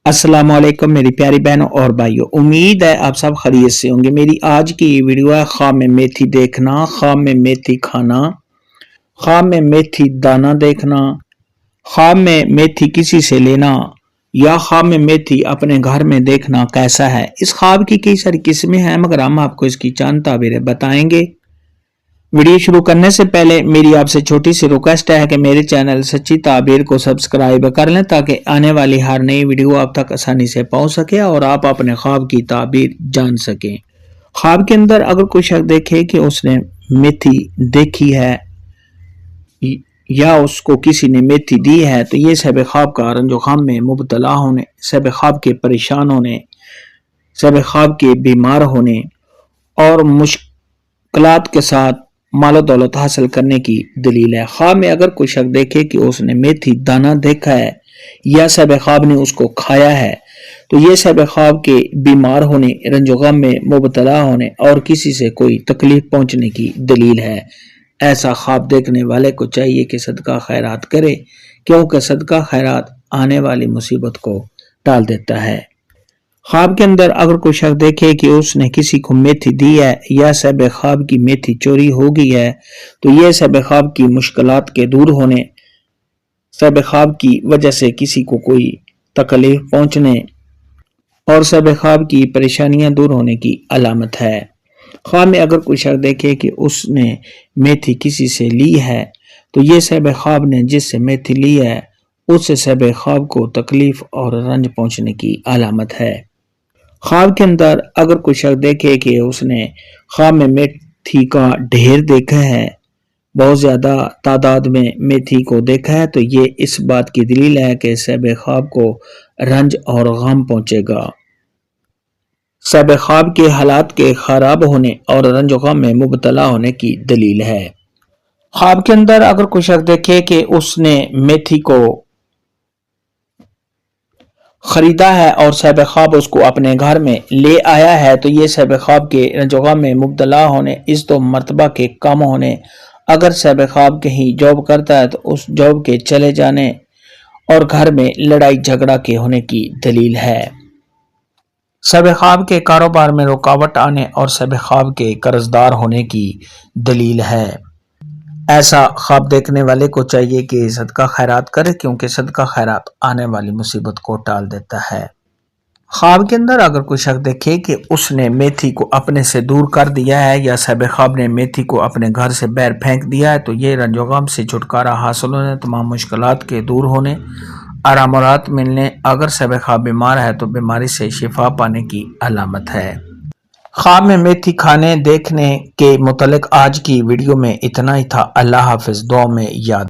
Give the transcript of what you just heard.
अस्सलाम वालेकुम मेरी प्यारी बहनों और भाइयों, उम्मीद है आप सब खैरियत से होंगे। मेरी आज की ये वीडियो है ख्वाब में मेथी देखना, ख्वाब में मेथी खाना, ख्वाब में मेथी दाना देखना, ख्वाब में मेथी किसी से लेना या ख्वाब में मेथी अपने घर में देखना कैसा है। इस ख्वाब की कई सारी किस्में हैं मगर हम आपको इसकी चंद ताबीरें बताएंगे। वीडियो शुरू करने से पहले मेरी आपसे छोटी सी रिक्वेस्ट है कि मेरे चैनल सच्ची ताबीर को सब्सक्राइब कर लें ताकि आने वाली हर नई वीडियो आप तक आसानी से पहुंच सके और आप अपने ख्वाब की ताबीर जान सकें। ख्वाब के अंदर अगर कोई शख्स देखे कि उसने मेथी देखी है या उसको किसी ने मेथी दी है तो ये सब ख्वाब का रंजो ख्वाब में मुबतला होने, सब ख्वाब के परेशान होने, सब ख्वाब के बीमार होने और मुश्किलात के साथ मालो दौलत हासिल करने की दलील है। ख्वाब में अगर कोई शख्स देखे कि उसने मेथी दाना देखा है या सब ख्वाब ने उसको खाया है तो ये सब ख्वाब के बीमार होने, रंजो गम में मुबतला होने और किसी से कोई तकलीफ पहुंचने की दलील है। ऐसा ख्वाब देखने वाले को चाहिए कि सदका खैरात करे, क्योंकि सदका खैरात आने वाली मुसीबत को टाल देता है। ख्वाब के अंदर अगर कोई शख्स देखे कि उसने किसी को मेथी दी है या सब ख्वाब की मेथी चोरी हो गई है तो ये सब ख्वाब की मुश्किलात के दूर होने, सब ख्वाब की वजह से किसी को कोई तकलीफ पहुंचने और सब ख्वाब की परेशानियां दूर होने की अलामत है। ख्वाब में अगर कोई शख्स देखे कि उसने मेथी किसी से ली है तो ये सब ख्वाब ने जिससे मेथी ली है उससे सब ख्वाब को तकलीफ और रंज पहुंचने की अलामत है। ख्वाब के अंदर अगर कोई शख्स देखे कि उसने ख्वाब में मेथी का ढेर देखा है, बहुत ज्यादा तादाद में मेथी को देखा है तो ये इस बात की दलील है कि सब ख्वाब को रंज और गम पहुंचेगा। सब ख्वाब के हालात के खराब होने और रंज गम में मुबतला होने की दलील है। ख्वाब के अंदर अगर कोई शख्स देखे कि उसने मेथी को खरीदा है और सब ख्वाब उसको अपने घर में ले आया है तो ये सब ख्वाब के रंजोगम में मुबतला होने, इस तो मर्तबा के कम होने, अगर सब ख्वाब कहीं जॉब करता है तो उस जॉब के चले जाने और घर में लड़ाई झगड़ा के होने की दलील है। सब ख्वाब के कारोबार में रुकावट आने और सब ख्वाब के कर्जदार होने की दलील है। ऐसा ख्वाब देखने वाले को चाहिए कि सदका खैरात करे, क्योंकि सदका खैरात आने वाली मुसीबत को टाल देता है। ख्वाब के अंदर अगर कोई शख्स देखे कि उसने मेथी को अपने से दूर कर दिया है या सब ख्वाब ने मेथी को अपने घर से बाहर फेंक दिया है तो ये रंजो गम से छुटकारा हासिल होने, तमाम मुश्किलात के दूर होने, आराम और राहत मिलने, अगर सब ख्वाब बीमार है तो बीमारी से शिफा पाने की अलामत है। ख्वाब में मेथी खाने देखने के मुतल्लिक आज की वीडियो में इतना ही था। अल्लाह हाफिज। दुआ में याद